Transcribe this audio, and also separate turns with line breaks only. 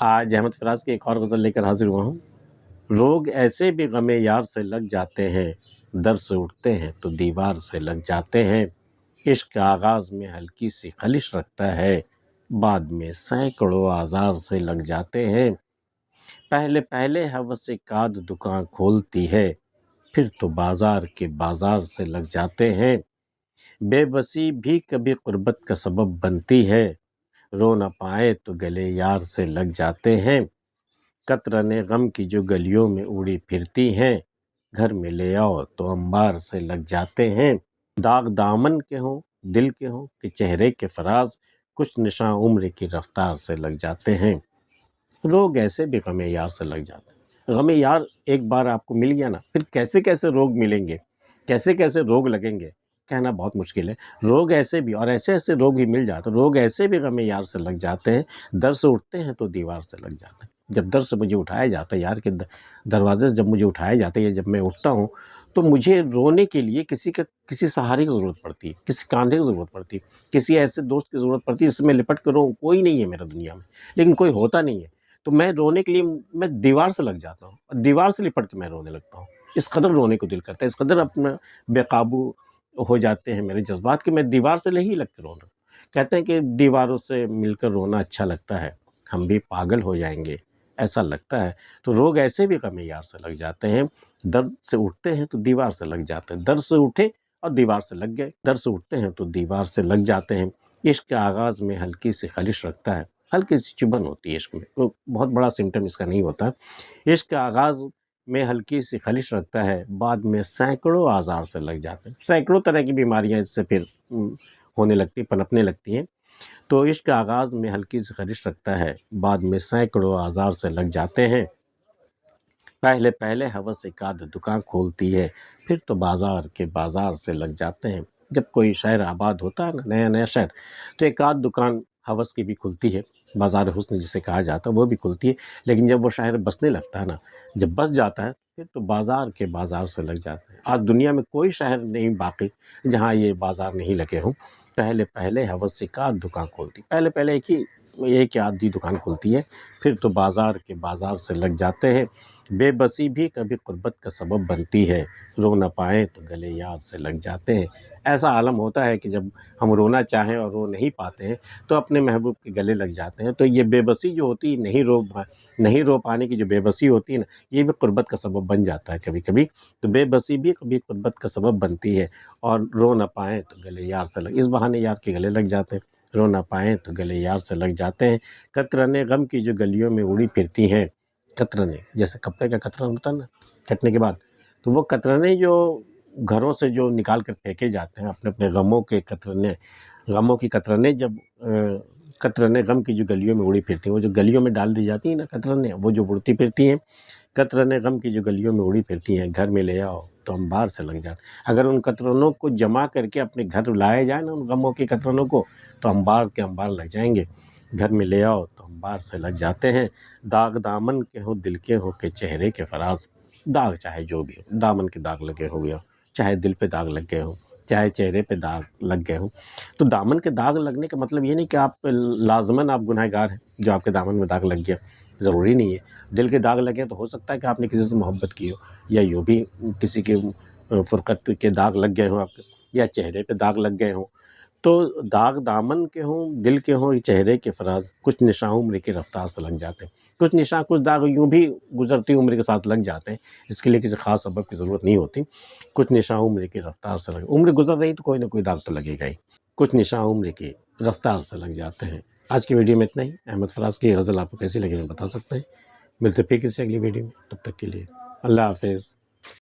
آج احمد فراز کی ایک اور غزل لے کر حاضر ہوا ہوں۔ روگ ایسے بھی غم یار سے لگ جاتے ہیں، در سے اٹھتے ہیں تو دیوار سے لگ جاتے ہیں۔ عشق آغاز میں ہلکی سی خلش رکھتا ہے، بعد میں سینکڑوں آزار سے لگ جاتے ہیں۔ پہلے پہلے ہوس کاد دکان کھولتی ہے، پھر تو بازار کے بازار سے لگ جاتے ہیں۔ بے بسی بھی کبھی قربت کا سبب بنتی ہے، رو نہ پائے تو گلے یار سے لگ جاتے ہیں۔ قطرن غم کی جو گلیوں میں اڑی پھرتی ہیں، گھر میں لے آؤ تو انبار سے لگ جاتے ہیں۔ داغ دامن کے ہوں دل کے ہوں کہ چہرے کے فراز، کچھ نشاں عمر کی رفتار سے لگ جاتے ہیں۔ روگ ایسے بھی غم یار سے لگ جاتے ہیں۔ غم یار ایک بار آپ کو مل گیا نا، پھر کیسے کیسے روگ ملیں گے، کیسے کیسے روگ لگیں گے، کہنا بہت مشکل ہے۔ روگ ایسے بھی، اور ایسے ایسے روگ بھی مل جاتے ہیں۔ روگ ایسے بھی غم یار سے لگ جاتے ہیں، در سے اٹھتے ہیں تو دیوار سے لگ جاتے ہیں۔ جب در سے مجھے اٹھایا جاتا ہے، یار کے دروازے سے جب مجھے اٹھایا جاتا ہے، یا جب میں اٹھتا ہوں تو مجھے رونے کے لیے کسی سہارے کی ضرورت پڑتی ہے، کسی کاندھے کی ضرورت پڑتی ہے، کسی ایسے دوست کی ضرورت پڑتی ہے جس سے میں لپٹ کر رہوں۔ کوئی نہیں ہے میرا دنیا میں، لیکن کوئی ہوتا نہیں ہے، تو میں رونے کے لیے میں دیوار سے لگ جاتا ہوں، دیوار سے لپٹ کے میں رونے لگتا ہوں۔ اس قدر رونے کو دل کرتا ہے، اس قدر اپنا بے قابو ہو جاتے ہیں میرے جذبات کہ میں دیوار سے نہیں لگ کے رونا۔ کہتے ہیں کہ دیواروں سے مل کر رونا اچھا لگتا ہے، ہم بھی پاگل ہو جائیں گے ایسا لگتا ہے۔ تو روگ ایسے بھی غم یار سے لگ جاتے ہیں، در سے اٹھتے ہیں تو دیوار سے لگ جاتے ہیں۔ در سے اٹھے اور دیوار سے لگ گئے، در سے اٹھتے ہیں تو دیوار سے لگ جاتے ہیں۔ عشق کے آغاز میں ہلکی سی خلش رکھتا ہے، ہلکی سی چبھن ہوتی ہے عشق میں، کوئی بہت بڑا سمٹم اس کا نہیں ہوتا۔ عشق کے آغاز میں ہلکی سی خلش رکھتا ہے، بعد میں سینکڑوں آزار سے لگ جاتے ہیں۔ سینکڑوں طرح کی بیماریاں اس سے پھر ہونے لگتی، پنپنے لگتی ہیں۔ تو عشق کے آغاز میں ہلکی سی خلش رکھتا ہے، بعد میں سینکڑوں آزار سے لگ جاتے ہیں۔ پہلے پہلے ہوس کاد دکان کھولتی ہے، پھر تو بازار کے بازار سے لگ جاتے ہیں۔ جب کوئی شہر آباد ہوتا ہے نا، نیا نیا شہر، تو ایک آدھ دکان ہوس کی بھی کھلتی ہے، بازار حسن جسے کہا جاتا ہے وہ بھی کھلتی ہے۔ لیکن جب وہ شہر بسنے لگتا ہے نا، جب بس جاتا ہے، پھر تو بازار کے بازار سے لگ جاتے ہیں۔ آج دنیا میں کوئی شہر نہیں باقی جہاں یہ بازار نہیں لگے ہوں۔ پہلے پہلے ہوس کاد دکان کھولتی، پہلے پہلے ایک یا آدھی دکان کھلتی ہے، پھر تو بازار کے بازار سے لگ جاتے ہیں۔ بے بسی بھی کبھی قربت کا سبب بنتی ہے، رو نہ پائیں تو گلے یار سے لگ جاتے ہیں۔ ایسا عالم ہوتا ہے کہ جب ہم رونا چاہیں اور رو نہیں پاتے ہیں تو اپنے محبوب کے گلے لگ جاتے ہیں۔ تو یہ بے بسی جو ہوتی ہے، نہیں رو پانے کی جو بے بسی ہوتی ہے نا، یہ بھی قربت کا سبب بن جاتا ہے کبھی کبھی۔ تو بے بسی بھی کبھی قربت کا سبب بنتی ہے، اور رو نہ پائیں تو گلے یار سے لگ، اس بہانے یار کے گلے لگ جاتے ہیں۔ رو نہ پائیں تو گلے یار سے لگ جاتے ہیں۔ قطرن غم کی جو گلیوں میں اڑی پھرتی ہیں، قطرنے جیسے کپڑے کا قطرہ ہوتا ہے نا کٹنے کے بعد، تو وہ قطرنے جو گھروں سے جو نکال کر پھینکے جاتے ہیں، اپنے اپنے غموں کے قطرنے، غموں کی قطرنے، جب قطرنے غم کی جو گلیوں میں اڑی پھرتی ہیں، وہ جو گلیوں میں ڈال دی جاتی ہیں نا قطرنے، وہ جو اڑتی پھرتی ہیں، قطرنے غم کی جو گلیوں میں اڑی پھرتی ہیں، گھر میں لے آؤ تو انبار سے لگ جاتے ہیں۔ اگر ان قطرنوں کو جمع کر کے اپنے گھر لائے جائیں نا، ان غموں کے قطرنوں کو، تو انبار کے انبار لگ جائیں گے۔ گھر میں لے آؤ تو انبار سے لگ جاتے ہیں۔ داغ دامن کے ہوں دل کے ہوں کہ چہرے کے فراز، داغ چاہے جو بھی ہو، دامن کے داغ لگے ہوئے ہوں، چاہے دل پہ داغ لگ گئے ہوں، چاہے چہرے پہ داغ لگ گئے ہوں۔ تو دامن کے داغ لگنے کا مطلب یہ نہیں کہ آپ لازماً آپ گناہ گار ہیں جو آپ کے دامن میں داغ لگ گیا، ضروری نہیں ہے۔ دل کے داغ لگے تو ہو سکتا ہے کہ آپ نے کسی سے محبت کی ہو، یا یوں بھی کسی کے فرقت کے داغ لگ گئے ہوں آپ کے، یا چہرے پہ داغ لگ گئے ہوں۔ تو داغ دامن کے ہوں دل کے ہوں، چہرے کے فراز، کچھ نشاں عمر کی رفتار سے لگ جاتے ہیں۔ کچھ نشاں، کچھ داغ یوں بھی گزرتی عمر کے ساتھ لگ جاتے ہیں، اس کے لیے کسی خاص سبب کی ضرورت نہیں ہوتی۔ کچھ نشاں عمر کی رفتار سے لگ، عمر گزر رہی تو کوئی نہ کوئی داغ تو لگے گا ہی۔ کچھ نشاں عمر کی رفتار سے لگ جاتے ہیں۔ آج کی ویڈیو میں اتنا ہی۔ احمد فراز کی غزل آپ کو کیسی لگی میں بتا سکتے ہیں۔ ملتے پھر کسی اگلی ویڈیو میں، تب تک کے لیے اللہ حافظ۔